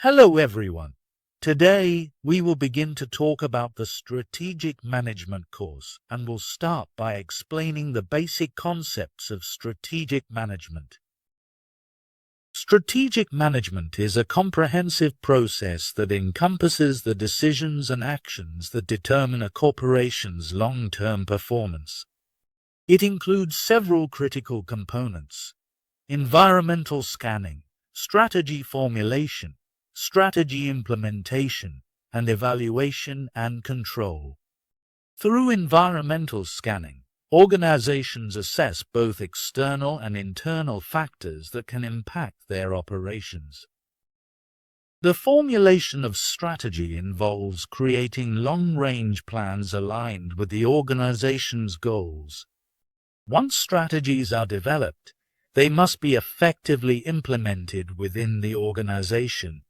Hello everyone. Today we will begin to talk about the Strategic Management course and will start by explaining the basic concepts of strategic management. Strategic management is a comprehensive process that encompasses the decisions and actions that determine a corporation's long-term performance. It includes several critical components: environmental scanning, strategy formulation, strategy implementation, and evaluation and control. Through environmental scanning, organizations assess both external and internal factors that can impact their operations. The formulation of strategy involves creating long-range plans aligned with the organization's goals. Once strategies are developed, they must be effectively implemented within the organization.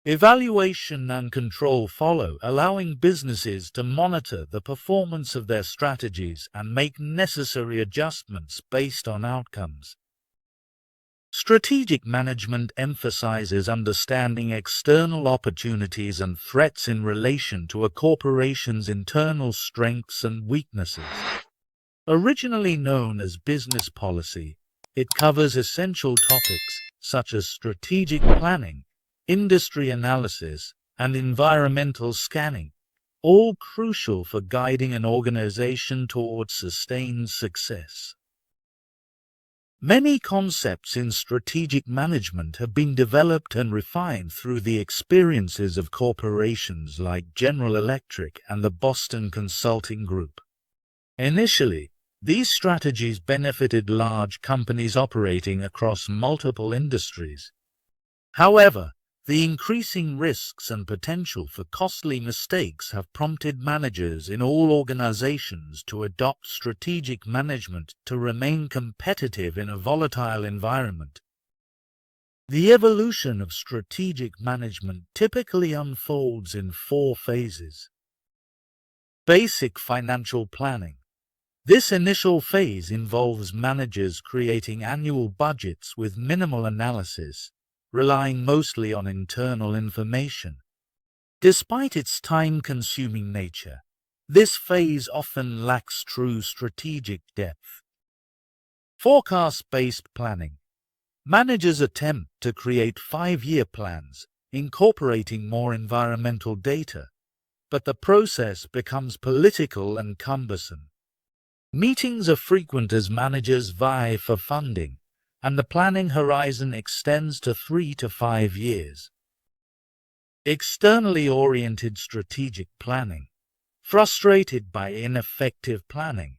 Evaluation and control follow, allowing businesses to monitor the performance of their strategies and make necessary adjustments based on outcomes. Strategic management emphasizes understanding external opportunities and threats in relation to a corporation's internal strengths and weaknesses. Originally known as business policy, it covers essential topics such as strategic planning, industry analysis, and environmental scanning, all crucial for guiding an organization towards sustained success. Many concepts in strategic management have been developed and refined through the experiences of corporations like General Electric and the Boston Consulting Group. Initially, these strategies benefited large companies operating across multiple industries. However, the increasing risks and potential for costly mistakes have prompted managers in all organizations to adopt strategic management to remain competitive in a volatile environment. The evolution of strategic management typically unfolds in 4 phases. Basic financial planning. This initial phase involves managers creating annual budgets with minimal analysis, relying mostly on internal information. Despite its time-consuming nature, this phase often lacks true strategic depth. Forecast-based planning. Managers attempt to create 5-year plans, incorporating more environmental data, but the process becomes political and cumbersome. Meetings are frequent as managers vie for funding, and the planning horizon extends to 3 to 5 years. Externally oriented strategic planning. Frustrated by ineffective planning,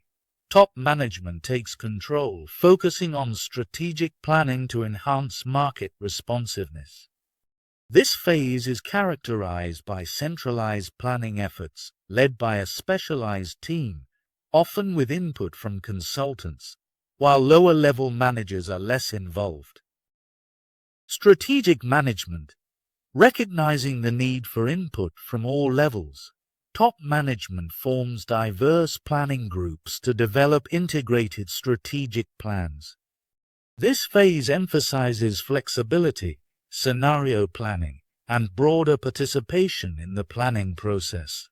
top management takes control, focusing on strategic planning to enhance market responsiveness. This phase is characterized by centralized planning efforts led by a specialized team, often with input from consultants, while lower-level managers are less involved. Strategic management. Recognizing the need for input from all levels, top management forms diverse planning groups to develop integrated strategic plans. This phase emphasizes flexibility, scenario planning, and broader participation in the planning process.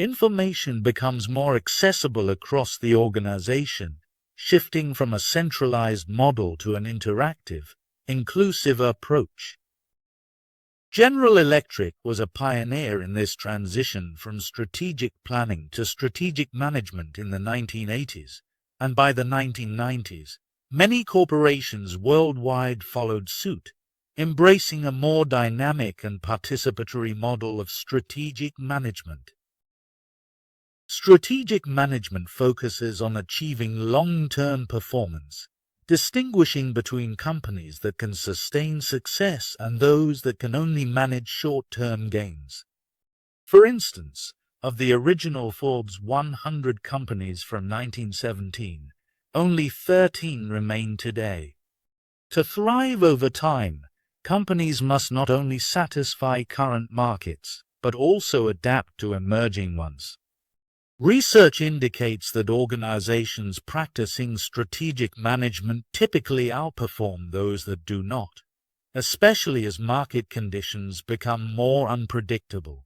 Information becomes more accessible across the organization, shifting from a centralized model to an interactive, inclusive approach. General Electric was a pioneer in this transition from strategic planning to strategic management in the 1980s, and by the 1990s, many corporations worldwide followed suit, embracing a more dynamic and participatory model of strategic management. Strategic management focuses on achieving long-term performance, distinguishing between companies that can sustain success and those that can only manage short-term gains. For instance, of the original Forbes 100 companies from 1917, only 13 remain today. To thrive over time, companies must not only satisfy current markets, but also adapt to emerging ones. Research indicates that organizations practicing strategic management typically outperform those that do not. especially as market conditions become more unpredictable.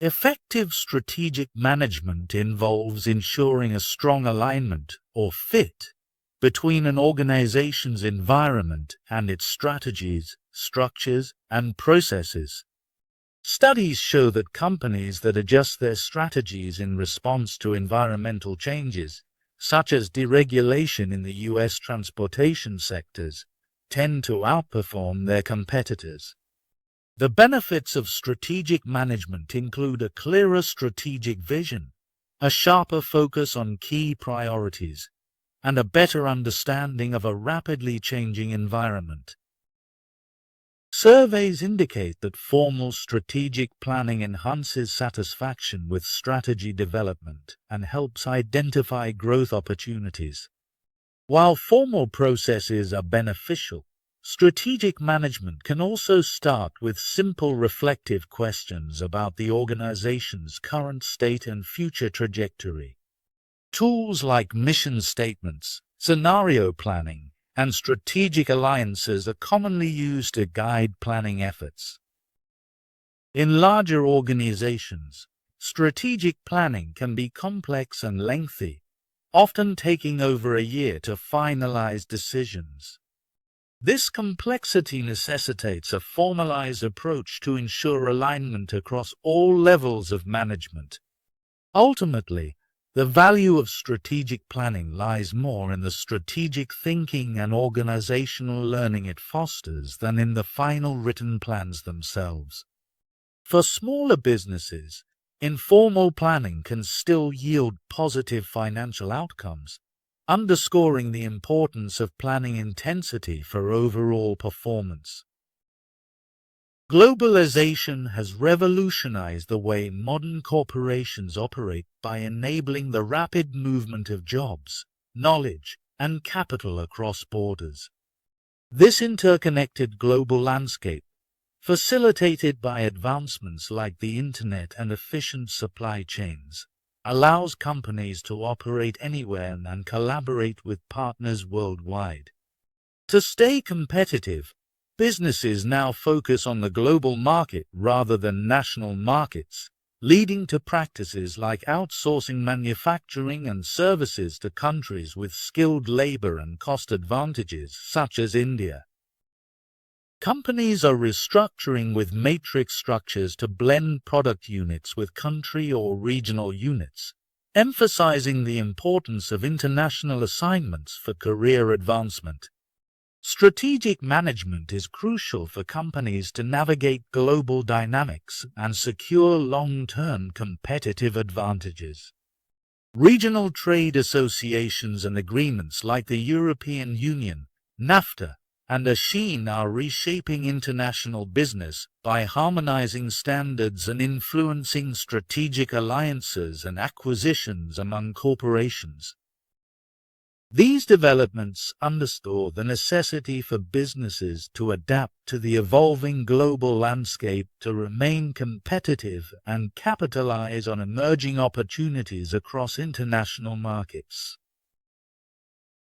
Effective strategic management involves ensuring a strong alignment or fit between an organization's environment and its strategies, structures, and processes. Studies show that companies that adjust their strategies in response to environmental changes, such as deregulation in the U.S. transportation sectors, tend to outperform their competitors. The benefits of strategic management include a clearer strategic vision, a sharper focus on key priorities, and a better understanding of a rapidly changing environment. Surveys indicate that formal strategic planning enhances satisfaction with strategy development and helps identify growth opportunities. While formal processes are beneficial, strategic management can also start with simple reflective questions about the organization's current state and future trajectory. Tools like mission statements, scenario planning, and strategic alliances are commonly used to guide planning efforts. In larger organizations, strategic planning can be complex and lengthy, often taking over a year to finalize decisions. This complexity necessitates a formalized approach to ensure alignment across all levels of management. Ultimately, the value of strategic planning lies more in the strategic thinking and organizational learning it fosters than in the final written plans themselves. For smaller businesses, informal planning can still yield positive financial outcomes, underscoring the importance of planning intensity for overall performance. Globalization has revolutionized the way modern corporations operate by enabling the rapid movement of jobs, knowledge, and capital across borders. This interconnected global landscape, facilitated by advancements like the Internet and efficient supply chains, allows companies to operate anywhere and collaborate with partners worldwide. To stay competitive, businesses now focus on the global market rather than national markets, leading to practices like outsourcing manufacturing and services to countries with skilled labor and cost advantages, such as India. Companies are restructuring with matrix structures to blend product units with country or regional units, emphasizing the importance of international assignments for career advancement. Strategic management is crucial for companies to navigate global dynamics and secure long-term competitive advantages. Regional trade associations and agreements like the European Union, NAFTA, and ASEAN are reshaping international business by harmonizing standards and influencing strategic alliances and acquisitions among corporations. These developments underscore the necessity for businesses to adapt to the evolving global landscape to remain competitive and capitalize on emerging opportunities across international markets.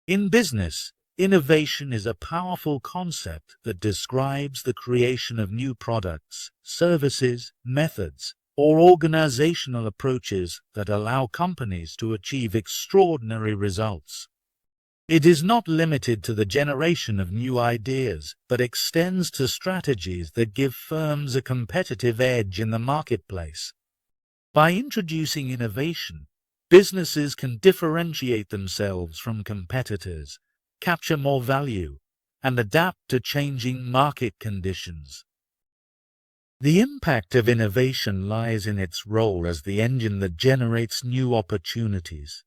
In business, innovation is a powerful concept that describes the creation of new products, services, methods, or organizational approaches that allow companies to achieve extraordinary results. It is not limited to the generation of new ideas, but extends to strategies that give firms a competitive edge in the marketplace. By introducing innovation, businesses can differentiate themselves from competitors, capture more value, and adapt to changing market conditions. The impact of innovation lies in its role as the engine that generates new opportunities.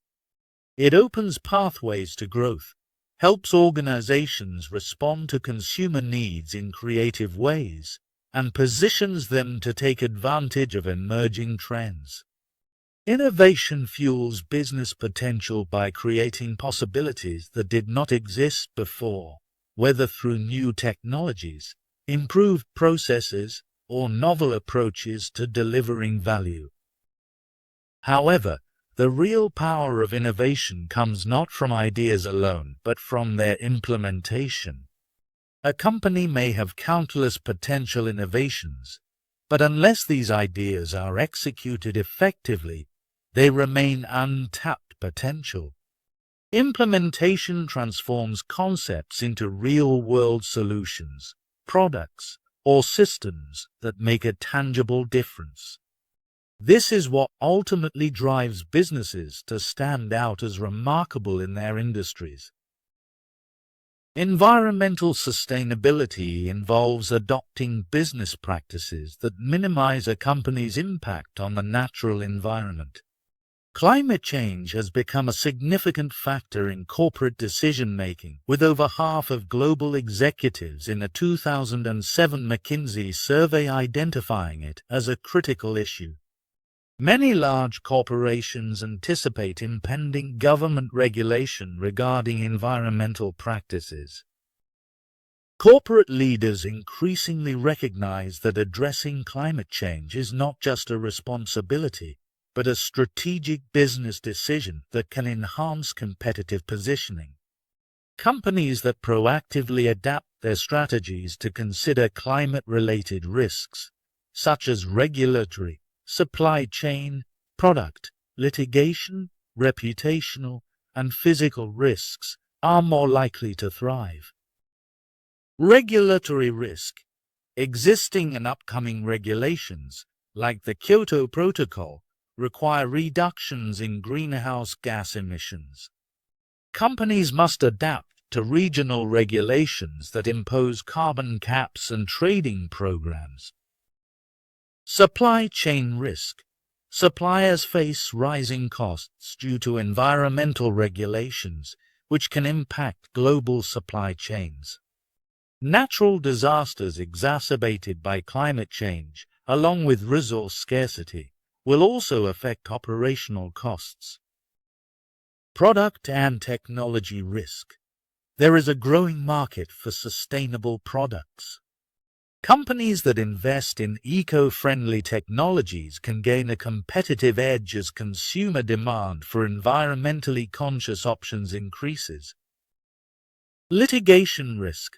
It opens pathways to growth, helps organizations respond to consumer needs in creative ways, and positions them to take advantage of emerging trends. Innovation fuels business potential by creating possibilities that did not exist before, whether through new technologies, improved processes, or novel approaches to delivering value. However, the real power of innovation comes not from ideas alone, but from their implementation. A company may have countless potential innovations, but unless these ideas are executed effectively, they remain untapped potential. Implementation transforms concepts into real-world solutions, products, or systems that make a tangible difference. This is what ultimately drives businesses to stand out as remarkable in their industries. Environmental sustainability involves adopting business practices that minimize a company's impact on the natural environment. Climate change has become a significant factor in corporate decision-making, with over half of global executives in a 2007 McKinsey survey identifying it as a critical issue. Many large corporations anticipate impending government regulation regarding environmental practices. Corporate leaders increasingly recognize that addressing climate change is not just a responsibility, but a strategic business decision that can enhance competitive positioning. Companies that proactively adapt their strategies to consider climate-related risks, such as regulatory, supply chain, product, litigation, reputational, and physical risks, are more likely to thrive. Regulatory risk. Existing and upcoming regulations, like the Kyoto Protocol, require reductions in greenhouse gas emissions. Companies must adapt to regional regulations that impose carbon caps and trading programs. Supply chain risk. Suppliers face rising costs due to environmental regulations, which can impact global supply chains. Natural disasters exacerbated by climate change, along with resource scarcity, will also affect operational costs. Product and technology risk. There is a growing market for sustainable products. Companies that invest in eco-friendly technologies can gain a competitive edge as consumer demand for environmentally conscious options increases. Litigation risk.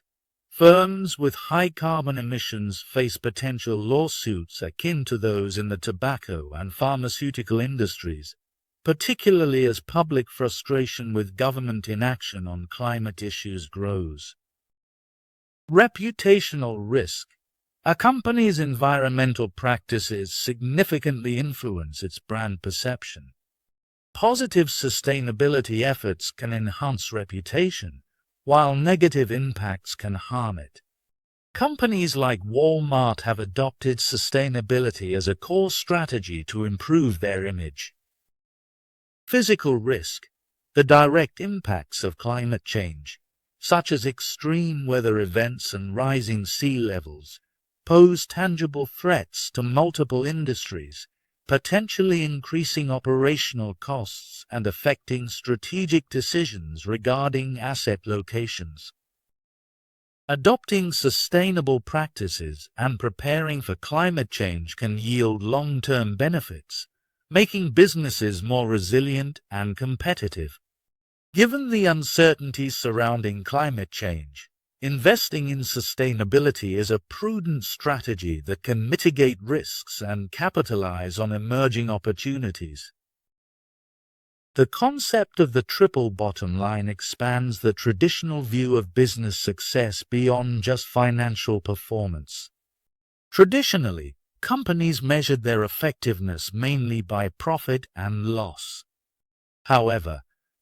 Firms with high carbon emissions face potential lawsuits akin to those in the tobacco and pharmaceutical industries, particularly as public frustration with government inaction on climate issues grows. Reputational risk. A company's environmental practices significantly influence its brand perception. Positive sustainability efforts can enhance reputation, while negative impacts can harm it. Companies like Walmart have adopted sustainability as a core strategy to improve their image. Physical risk. The direct impacts of climate change, such as extreme weather events and rising sea levels, pose tangible threats to multiple industries, potentially increasing operational costs and affecting strategic decisions regarding asset locations. Adopting sustainable practices and preparing for climate change can yield long-term benefits, making businesses more resilient and competitive. Given the uncertainties surrounding climate change, investing in sustainability is a prudent strategy that can mitigate risks and capitalize on emerging opportunities. The concept of the triple bottom line expands the traditional view of business success beyond just financial performance. Traditionally, companies measured their effectiveness mainly by profit and loss. However,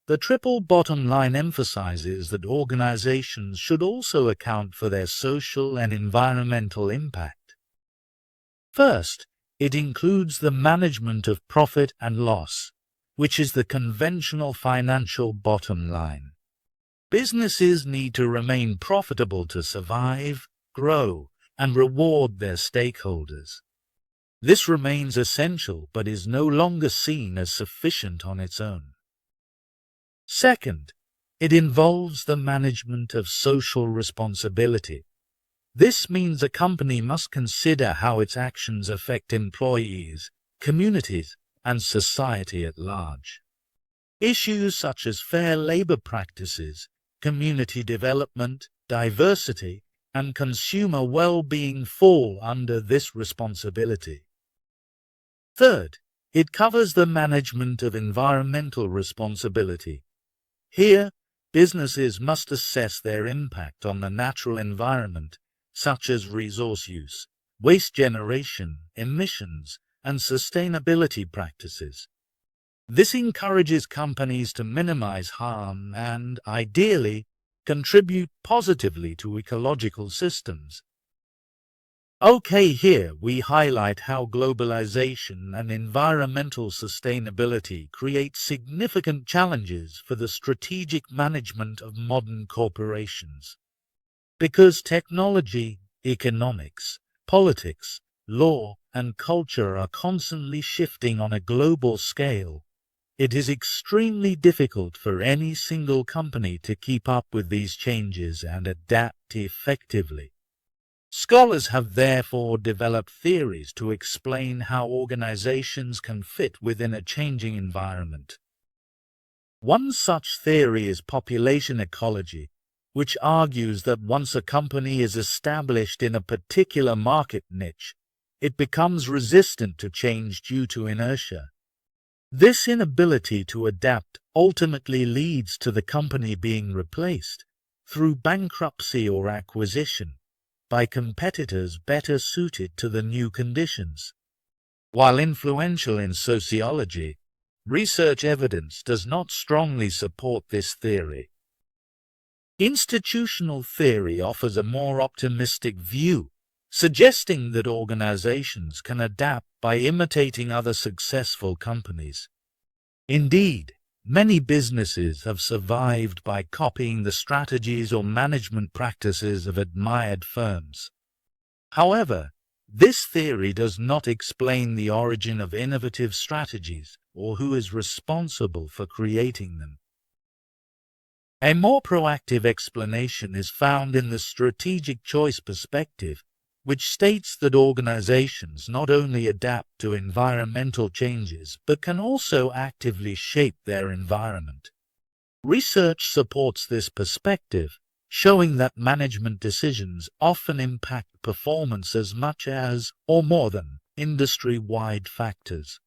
the triple bottom line emphasizes that organizations should also account for their social and environmental impact. First, it includes the management of profit and loss, which is the conventional financial bottom line. Businesses need to remain profitable to survive, grow, and reward their stakeholders. This remains essential but is no longer seen as sufficient on its own. Second, it involves the management of social responsibility. This means a company must consider how its actions affect employees, communities, and society at large. Issues such as fair labor practices, community development, diversity, and consumer well-being fall under this responsibility. Third, it covers the management of environmental responsibility. Here, businesses must assess their impact on the natural environment, such as resource use, waste generation, emissions, and sustainability practices. This encourages companies to minimize harm and, ideally, contribute positively to ecological systems. Okay, here we highlight how globalization and environmental sustainability create significant challenges for the strategic management of modern corporations. Because technology, economics, politics, law, and culture are constantly shifting on a global scale, it is extremely difficult for any single company to keep up with these changes and adapt effectively. Scholars have therefore developed theories to explain how organizations can fit within a changing environment. One such theory is population ecology, which argues that once a company is established in a particular market niche, it becomes resistant to change due to inertia. This inability to adapt ultimately leads to the company being replaced, through bankruptcy or acquisition, by competitors better suited to the new conditions. While influential in sociology, research evidence does not strongly support this theory. Institutional theory offers a more optimistic view, suggesting that organizations can adapt by imitating other successful companies. Indeed, many businesses have survived by copying the strategies or management practices of admired firms. However, this theory does not explain the origin of innovative strategies or who is responsible for creating them. A more proactive explanation is found in the strategic choice perspective, which states that organizations not only adapt to environmental changes but can also actively shape their environment. Research supports this perspective, showing that management decisions often impact performance as much as, or more than, industry-wide factors.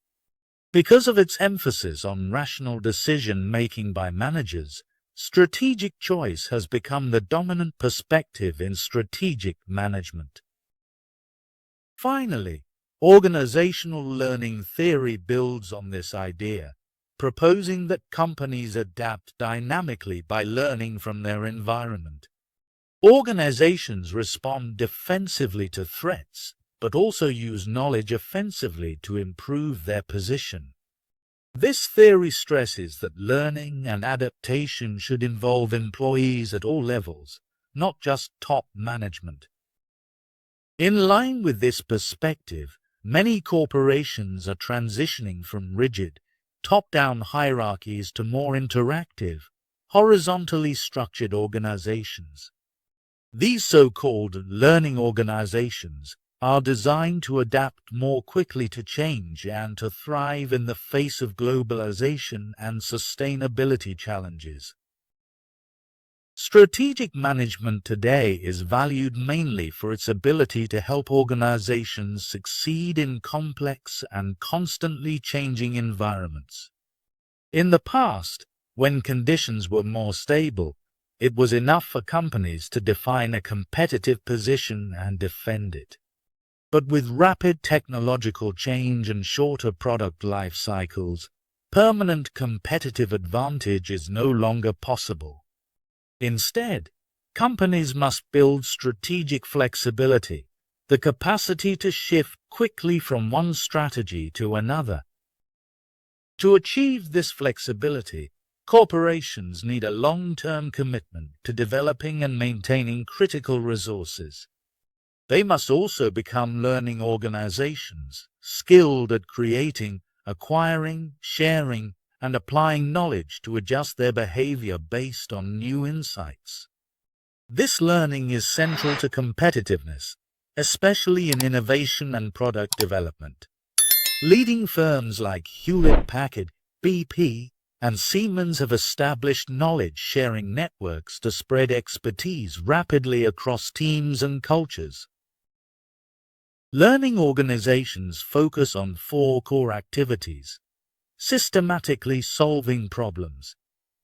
Because of its emphasis on rational decision-making by managers, strategic choice has become the dominant perspective in strategic management. Finally, organizational learning theory builds on this idea, proposing that companies adapt dynamically by learning from their environment. Organizations respond defensively to threats, but also use knowledge offensively to improve their position. This theory stresses that learning and adaptation should involve employees at all levels, not just top management. In line with this perspective, many corporations are transitioning from rigid, top-down hierarchies to more interactive, horizontally structured organizations. These so-called learning organizations are designed to adapt more quickly to change and to thrive in the face of globalization and sustainability challenges. Strategic management today is valued mainly for its ability to help organizations succeed in complex and constantly changing environments. In the past, when conditions were more stable, it was enough for companies to define a competitive position and defend it. But with rapid technological change and shorter product life cycles, permanent competitive advantage is no longer possible. Instead, companies must build strategic flexibility, the capacity to shift quickly from one strategy to another. To achieve this flexibility, corporations need a long-term commitment to developing and maintaining critical resources. They must also become learning organizations, skilled at creating, acquiring, sharing, and applying knowledge to adjust their behavior based on new insights. This learning is central to competitiveness, especially in innovation and product development. Leading firms like Hewlett-Packard, BP, and Siemens have established knowledge-sharing networks to spread expertise rapidly across teams and cultures. Learning organizations focus on 4 core activities: systematically solving problems,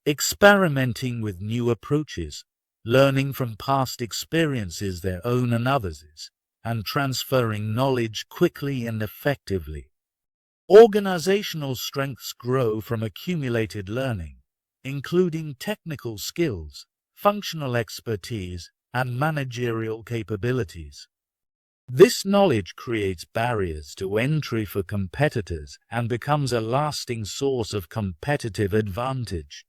experimenting with new approaches, learning from past experiences, their own and others', and transferring knowledge quickly and effectively. Organizational strengths grow from accumulated learning, including technical skills, functional expertise, and managerial capabilities. This knowledge creates barriers to entry for competitors and becomes a lasting source of competitive advantage.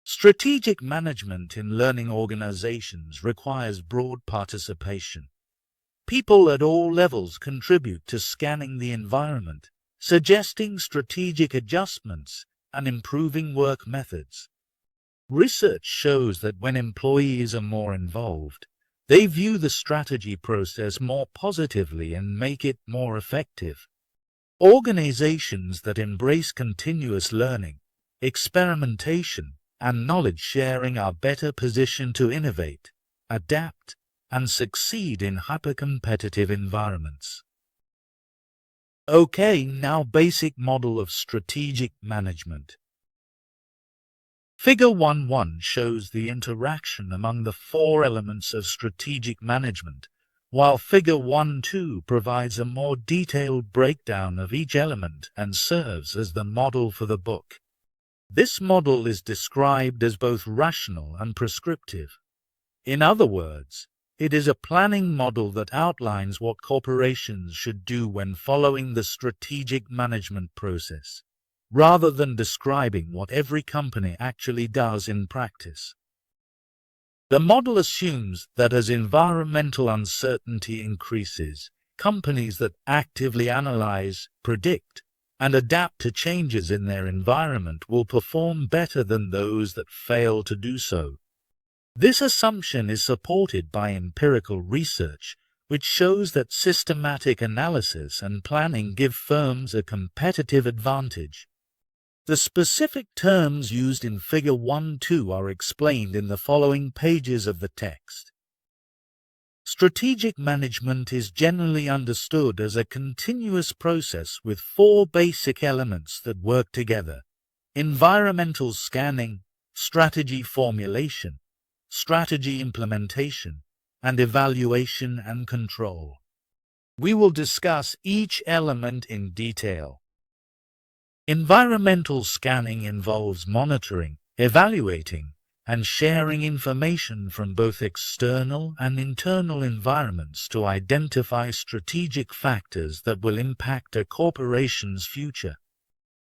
Strategic management in learning organizations requires broad participation. People at all levels contribute to scanning the environment, suggesting strategic adjustments, and improving work methods. Research shows that when employees are more involved, they view the strategy process more positively and make it more effective. Organizations that embrace continuous learning, experimentation, and knowledge sharing are better positioned to innovate, adapt, and succeed in hyper-competitive environments. Okay, now basic model of strategic management. Figure 1.1 shows the interaction among the 4 elements of strategic management, while Figure 1.2 provides a more detailed breakdown of each element and serves as the model for the book. This model is described as both rational and prescriptive. In other words, it is a planning model that outlines what corporations should do when following the strategic management process, rather than describing what every company actually does in practice. The model assumes that as environmental uncertainty increases, companies that actively analyze, predict, and adapt to changes in their environment will perform better than those that fail to do so. This assumption is supported by empirical research, which shows that systematic analysis and planning give firms a competitive advantage. The specific terms used in Figure 1.2 are explained in the following pages of the text. Strategic management is generally understood as a continuous process with 4 basic elements that work together: environmental scanning, strategy formulation, strategy implementation, and evaluation and control. We will discuss each element in detail. Environmental scanning involves monitoring, evaluating, and sharing information from both external and internal environments to identify strategic factors that will impact a corporation's future.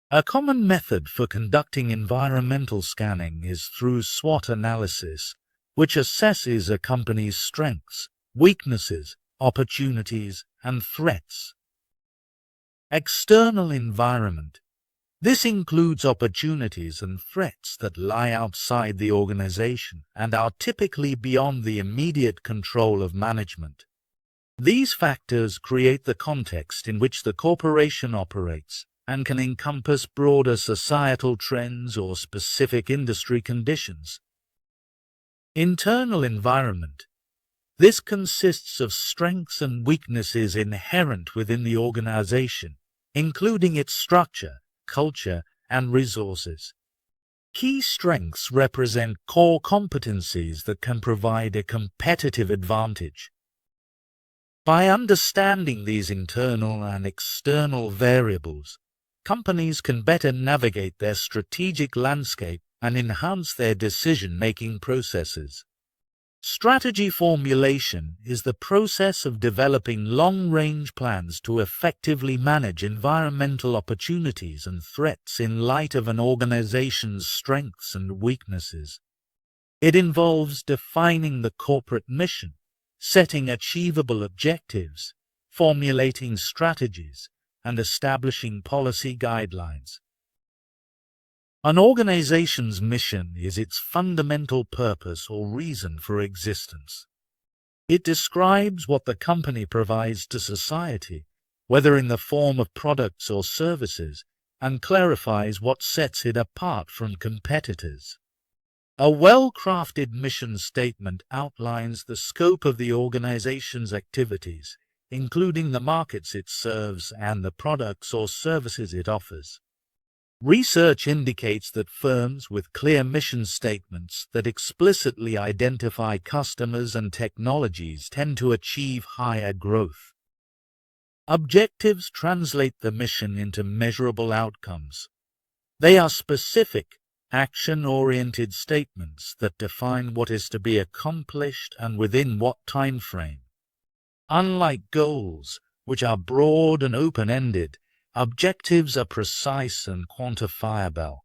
A common method for conducting environmental scanning is through SWOT analysis, which assesses a company's strengths, weaknesses, opportunities, and threats. External environment. This includes opportunities and threats that lie outside the organization and are typically beyond the immediate control of management. These factors create the context in which the corporation operates and can encompass broader societal trends or specific industry conditions. Internal environment. This consists of strengths and weaknesses inherent within the organization, including its structure, culture, and resources. Key strengths represent core competencies that can provide a competitive advantage. By understanding these internal and external variables, companies can better navigate their strategic landscape and enhance their decision-making processes. Strategy formulation is the process of developing long-range plans to effectively manage environmental opportunities and threats in light of an organization's strengths and weaknesses. It involves defining the corporate mission, setting achievable objectives, formulating strategies, and establishing policy guidelines. An organization's mission is its fundamental purpose or reason for existence. It describes what the company provides to society, whether in the form of products or services, and clarifies what sets it apart from competitors. A well-crafted mission statement outlines the scope of the organization's activities, including the markets it serves and the products or services it offers. Research indicates that firms with clear mission statements that explicitly identify customers and technologies tend to achieve higher growth. Objectives translate the mission into measurable outcomes. They are specific, action-oriented statements that define what is to be accomplished and within what time frame. Unlike goals, which are broad and open-ended, objectives are precise and quantifiable.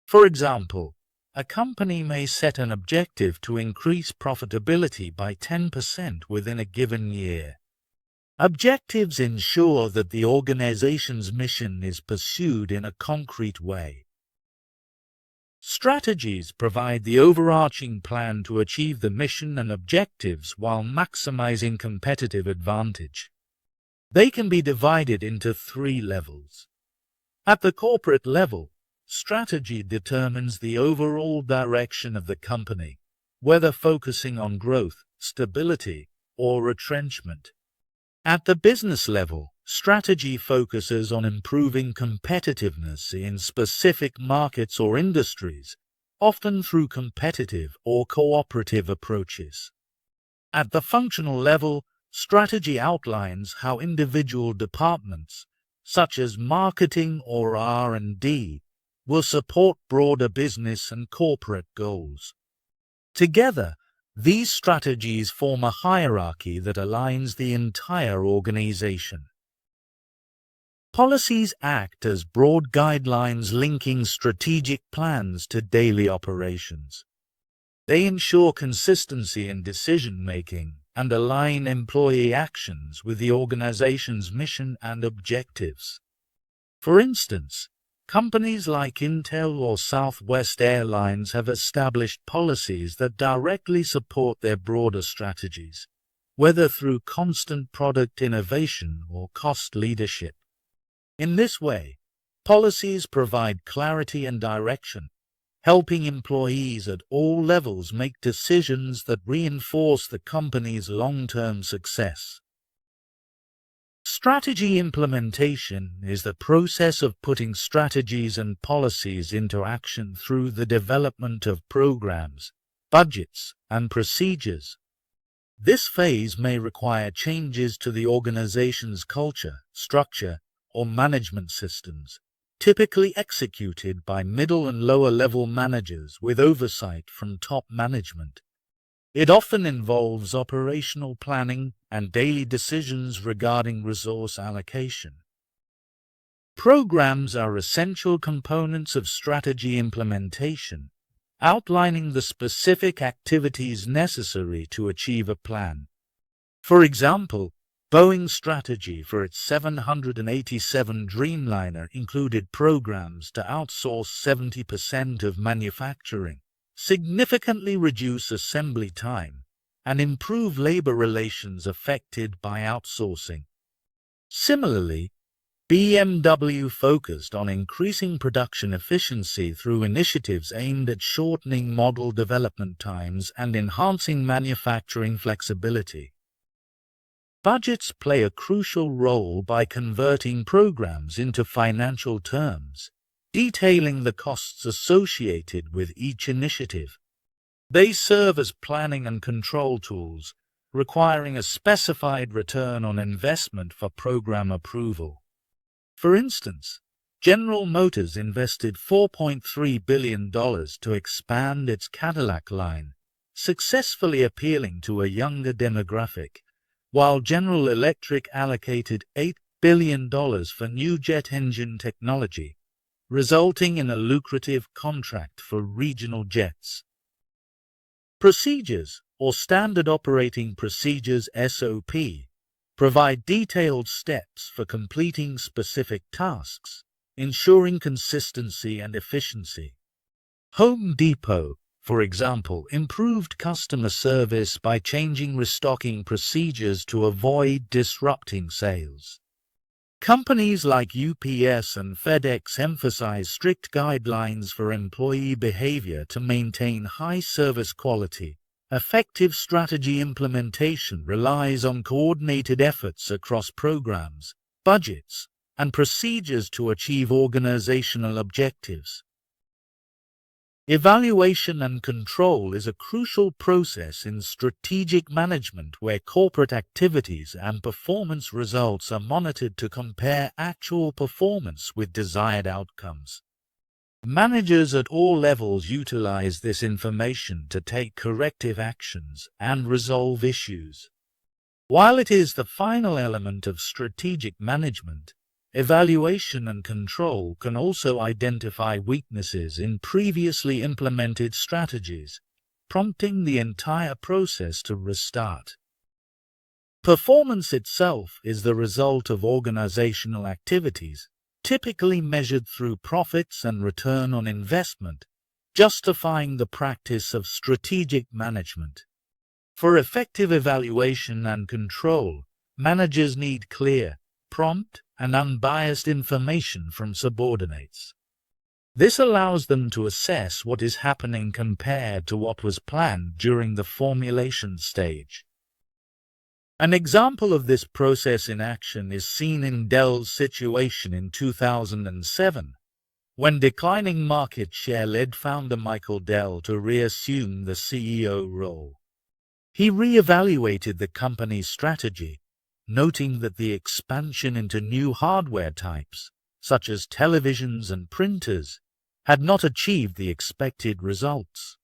For example, a company may set an objective to increase profitability by 10% within a given year. Objectives ensure that the organization's mission is pursued in a concrete way. Strategies provide the overarching plan to achieve the mission and objectives while maximizing competitive advantage. They can be divided into 3 levels. At the corporate level, strategy determines the overall direction of the company, whether focusing on growth, stability, or retrenchment. At the business level, strategy focuses on improving competitiveness in specific markets or industries, often through competitive or cooperative approaches. At the functional level, strategy outlines how individual departments, such as marketing or R&D, will support broader business and corporate goals. Together, these strategies form a hierarchy that aligns the entire organization. Policies act as broad guidelines linking strategic plans to daily operations. They ensure consistency in decision-making and align employee actions with the organization's mission and objectives. For instance, companies like Intel or Southwest Airlines have established policies that directly support their broader strategies, whether through constant product innovation or cost leadership. In this way, policies provide clarity and direction, helping employees at all levels make decisions that reinforce the company's long-term success. Strategy implementation is the process of putting strategies and policies into action through the development of programs, budgets, and procedures. This phase may require changes to the organization's culture, structure, or management systems, typically executed by middle and lower level managers with oversight from top management. It often involves operational planning and daily decisions regarding resource allocation. Programs are essential components of strategy implementation, outlining the specific activities necessary to achieve a plan. For example, Boeing's strategy for its 787 Dreamliner included programs to outsource 70% of manufacturing, significantly reduce assembly time, and improve labor relations affected by outsourcing. Similarly, BMW focused on increasing production efficiency through initiatives aimed at shortening model development times and enhancing manufacturing flexibility. Budgets play a crucial role by converting programs into financial terms, detailing the costs associated with each initiative. They serve as planning and control tools, requiring a specified return on investment for program approval. For instance, General Motors invested $4.3 billion to expand its Cadillac line, successfully appealing to a younger demographic, while General Electric allocated $8 billion for new jet engine technology, resulting in a lucrative contract for regional jets. Procedures, or Standard Operating Procedures (SOP), provide detailed steps for completing specific tasks, ensuring consistency and efficiency. Home Depot, for example, improved customer service by changing restocking procedures to avoid disrupting sales. Companies like UPS and FedEx emphasize strict guidelines for employee behavior to maintain high service quality. Effective strategy implementation relies on coordinated efforts across programs, budgets, and procedures to achieve organizational objectives. Evaluation and control is a crucial process in strategic management where corporate activities and performance results are monitored to compare actual performance with desired outcomes. Managers at all levels utilize this information to take corrective actions and resolve issues. While it is the final element of strategic management, evaluation and control can also identify weaknesses in previously implemented strategies, prompting the entire process to restart. Performance itself is the result of organizational activities, typically measured through profits and return on investment, justifying the practice of strategic management. For effective evaluation and control, managers need clear, prompt, and unbiased information from subordinates. This allows them to assess what is happening compared to what was planned during the formulation stage. An example of this process in action is seen in Dell's situation in 2007, when declining market share led founder Michael Dell to reassume the CEO role. He re-evaluated the company's strategy, noting that the expansion into new hardware types, such as televisions and printers, had not achieved the expected results.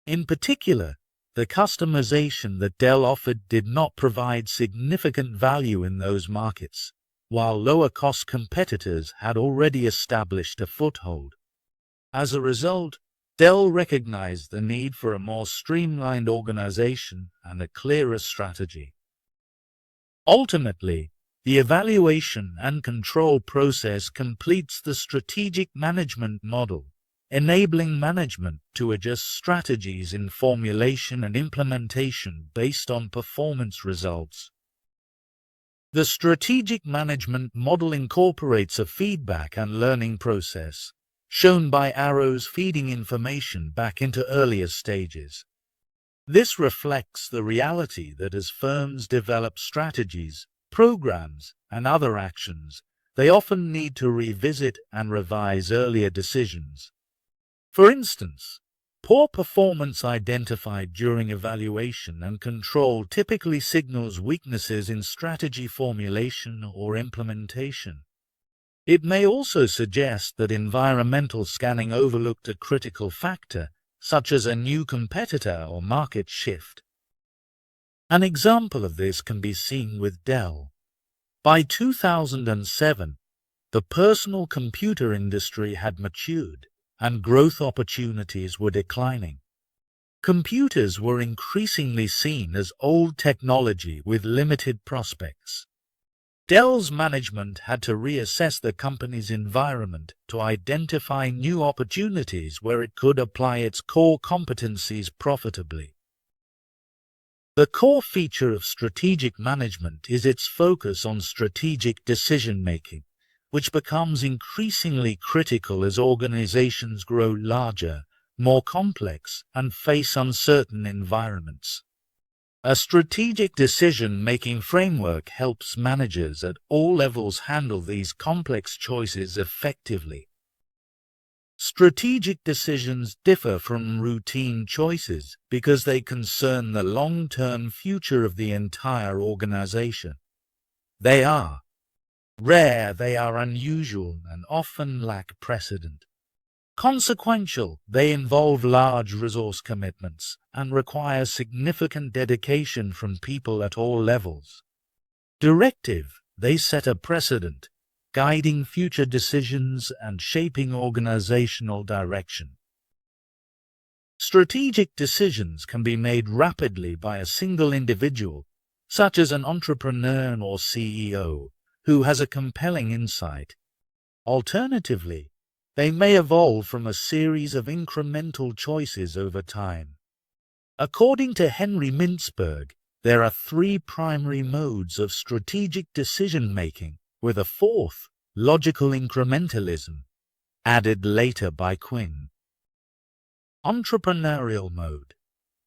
In particular, the customization that Dell offered did not provide significant value in those markets, while lower-cost competitors had already established a foothold. As a result, Dell recognized the need for a more streamlined organization and a clearer strategy. Ultimately, the evaluation and control process completes the strategic management model, enabling management to adjust strategies in formulation and implementation based on performance results. The strategic management model incorporates a feedback and learning process, shown by arrows feeding information back into earlier stages. This reflects the reality that as firms develop strategies, programs, and other actions, they often need to revisit and revise earlier decisions. For instance, poor performance identified during evaluation and control typically signals weaknesses in strategy formulation or implementation. It may also suggest that environmental scanning overlooked a critical factor, such as a new competitor or market shift. An example of this can be seen with Dell. By 2007, the personal computer industry had matured, and growth opportunities were declining. Computers were increasingly seen as old technology with limited prospects. Dell's management had to reassess the company's environment to identify new opportunities where it could apply its core competencies profitably. The core feature of strategic management is its focus on strategic decision-making, which becomes increasingly critical as organizations grow larger, more complex, and face uncertain environments. A strategic decision-making framework helps managers at all levels handle these complex choices effectively. Strategic decisions differ from routine choices because they concern the long-term future of the entire organization. They are rare, they are unusual, and often lack precedent. Consequential, they involve large resource commitments and require significant dedication from people at all levels. Directive, they set a precedent, guiding future decisions and shaping organizational direction. Strategic decisions can be made rapidly by a single individual, such as an entrepreneur or CEO, who has a compelling insight. Alternatively, they may evolve from a series of incremental choices over time. According to Henry Mintzberg, there are three primary modes of strategic decision-making, with a fourth, logical incrementalism, added later by Quinn. Entrepreneurial mode.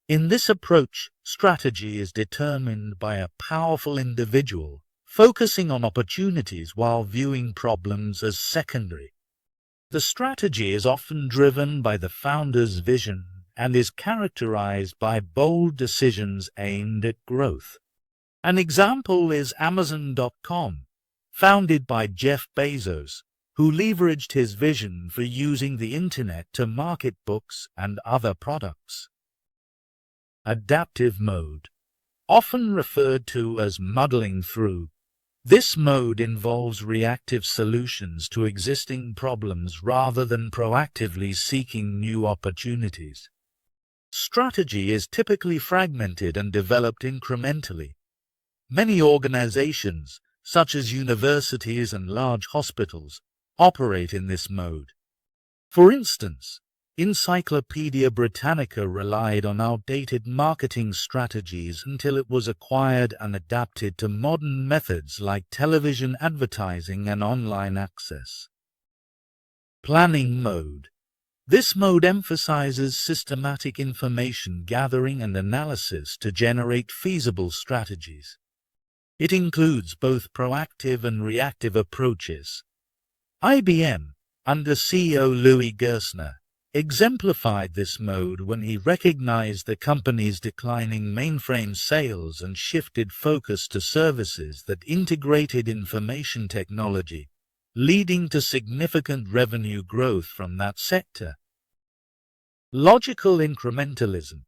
In this approach, strategy is determined by a powerful individual, focusing on opportunities while viewing problems as secondary. The strategy is often driven by the founder's vision and is characterized by bold decisions aimed at growth. An example is Amazon.com, founded by Jeff Bezos, who leveraged his vision for using the internet to market books and other products. Adaptive mode, often referred to as muddling through. This mode involves reactive solutions to existing problems rather than proactively seeking new opportunities. Strategy is typically fragmented and developed incrementally. Many organizations, such as universities and large hospitals, operate in this mode. For instance, Encyclopedia Britannica relied on outdated marketing strategies until it was acquired and adapted to modern methods like television advertising and online access. Planning mode. This mode emphasizes systematic information gathering and analysis to generate feasible strategies. It includes both proactive and reactive approaches. IBM, under CEO Louis Gerstner, exemplified this mode when he recognized the company's declining mainframe sales and shifted focus to services that integrated information technology, leading to significant revenue growth from that sector. Logical incrementalism.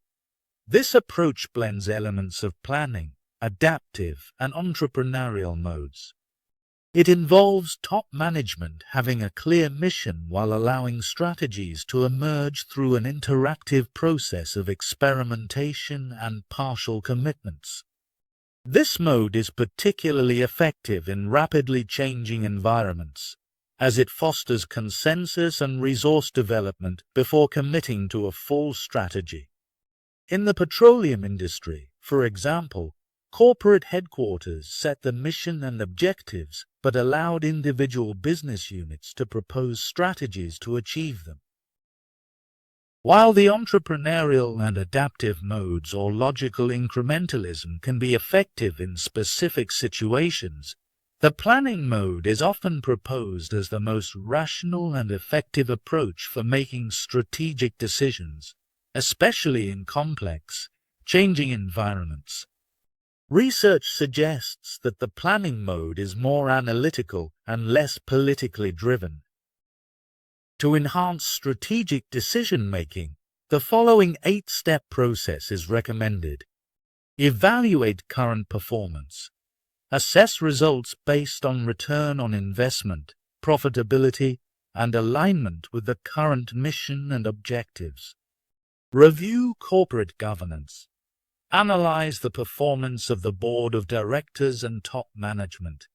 This approach blends elements of planning, adaptive, and entrepreneurial modes. It involves top management having a clear mission while allowing strategies to emerge through an interactive process of experimentation and partial commitments. This mode is particularly effective in rapidly changing environments, as it fosters consensus and resource development before committing to a full strategy. In the petroleum industry, for example, corporate headquarters set the mission and objectives, but allowed individual business units to propose strategies to achieve them. While the entrepreneurial and adaptive modes or logical incrementalism can be effective in specific situations, the planning mode is often proposed as the most rational and effective approach for making strategic decisions, especially in complex, changing environments. Research suggests that the planning mode is more analytical and less politically driven. To enhance strategic decision-making, the following 8-step process is recommended. Evaluate current performance. Assess results based on return on investment, profitability, and alignment with the current mission and objectives. Review corporate governance. Analyze the performance of the board of directors and top management.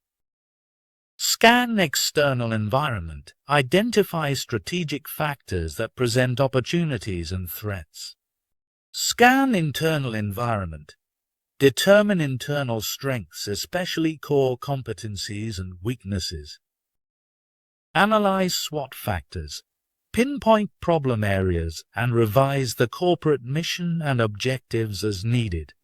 Scan external environment. Identify strategic factors that present opportunities and threats. Scan internal environment. Determine internal strengths, especially core competencies and weaknesses. Analyze SWOT factors. Pinpoint problem areas and revise the corporate mission and objectives as needed.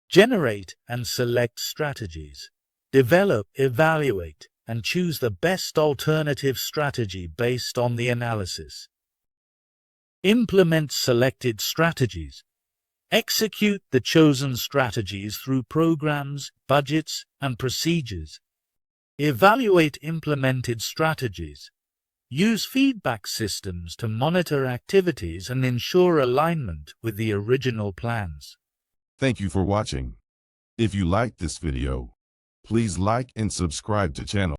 Generate and select strategies. Develop, evaluate, and choose the best alternative strategy based on the analysis. Implement selected strategies. Execute the chosen strategies through programs, budgets, and procedures. Evaluate implemented strategies. Use feedback systems to monitor activities and ensure alignment with the original plans. Thank you for watching. If you liked this video, please like and subscribe to channel.